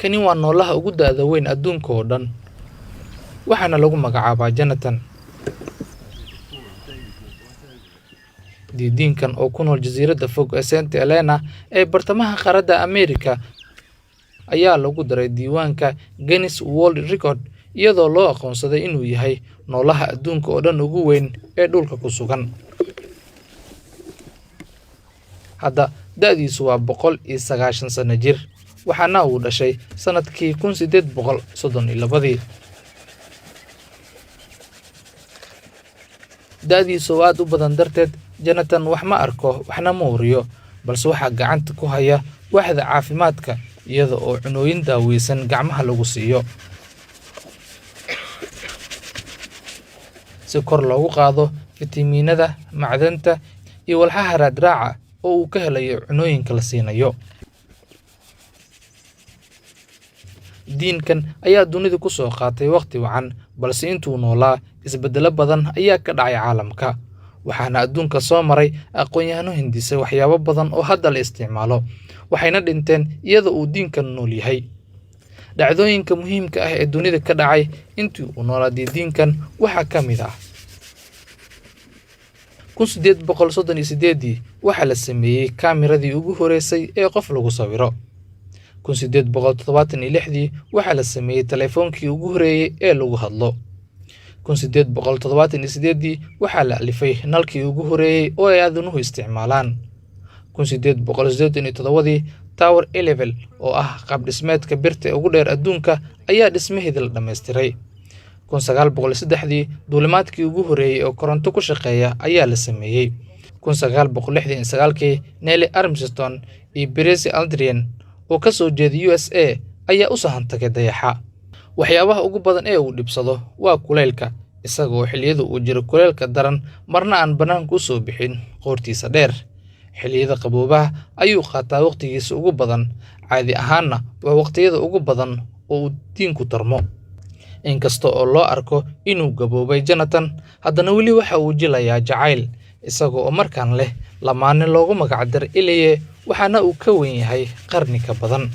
kani waa noolaha ugu da'da weyn adduunka oo dhan waxaana lagu magacaabaa Jonathan. Diidiinkan oo ku nool jasiiradda fog ee St. Helena ee bartamaha qaaradda Ameerika ayaa lagu daray diiwaanka Guinness World Record iyadoo loo aqoonsaday inuu yahay noolaha adduunka oo dhan ugu weyn ee dhulka ku sugan. Hadda da'diisu waa 190 sano jir, waxaana uu dhashay sanadkii 1832. da'diisu aad u badan darteed Jonathan wax ma arko waxna ma uriyo, balse waxa gacanta ku haya waaxda caafimaadka iyada oo cunooyin daaweysan gacmaha lagu siiyo si kor loogu qaado fitamiinada, macdanta iyo walxaha raadraaca oo uu ka helayo cunooyinka la siinayo. diinkan ayaa dunida ku soo qaatay waqti wacan, balse intuu noolaa isbedelo badan ayaa ka dhacay caalamka, waxaana adduunka soo maray aqoon-yahano hindisay waxyaabo badan oo hadda la isticmaalo, waxayna dhinteen iyada uu diinkan nool yahay. dhacdooyinka muhiimka ah ee dunida ka dhacay intii uu noolaa diinkan waxaa ka mid ah 1838 waxaa la sameeyey kaamiradii ugu horeysay ee qof lagu sawiro. 1876 waxaa la sameeyey telefoonkii ugu horeeyay ee lagu hadlo. 1878 waxaa la alifay nalkii ugu horeeyay oo ay aadanuhu isticmaalaan. 1887 Tower 11 oo ah qaab dhismeedka birta ugu dheer adduunka ayaa dhismaheeda la dhameystiray. 1903 duulimaadkii ugu horeeyay oo koronto ku shaqeeya ayaa la sameeyey. 1969 Neil Armstrong iyo Buzz Aldrin oo ka soo jeeday USA ayaa u sahantagay dayaxa. waxyaabaha ugu badan ee uu dhibsado waa kuleylka, isagoo xilliyada uu jiro kuleylka daran marna aan banaanka u soo bixin qoortiisa dheer. xilliyada qaboobaha ayuu qaataa waqtigiisa ugu badan, caadi ahaanna waa waqtiyada ugu badan oo uu diinku tarmo. inkasta oo loo arko inuu gaboobay Jonathan, haddana weli waxa uu jilayaa jacayl, isagoo oo markaan leh lamaane loogu magac daray Elie, waxaana uu ka weyn yahay qarni ka badan.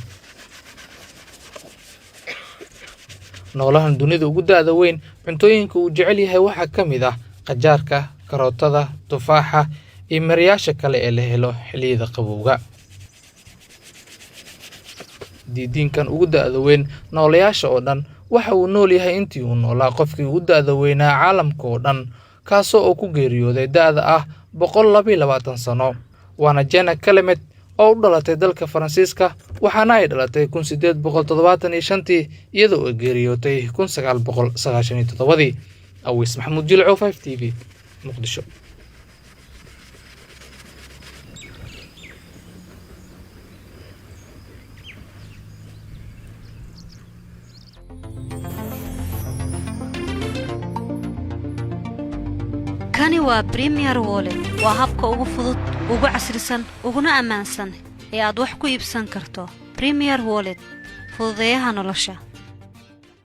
noolahan dunida ugu da'da weyn cuntooyinka uu jecel yahay waxaa ka mid ah qajaarka, karootada, tufaaxa iyo mirayaasha kale ee la helo xilliyada qabowga. diidiinkan ugu da'da weyn noolayaasha oo dhan waxa uu nool yahay intii uu noolaa qofkii ugu da'da weynaa caalamka oo dhan, kaasoo oo ku geeriyooday da'da ah 122 sano. waana Jenna Kelemet oo u dhalatay dalka Faransiiska, waxaana ay dhalatay 1875 iyadoo oo geeriyootay 1997. Awis Maxamuud Jilco 5TV Muqdisho. kani waa Premier Wallet, waa habka ugu fudud, ugu casrisan, uguna ammaansan ee aad wax ku iibsan karto. Premier Wallet, fududeeyaha nolosha.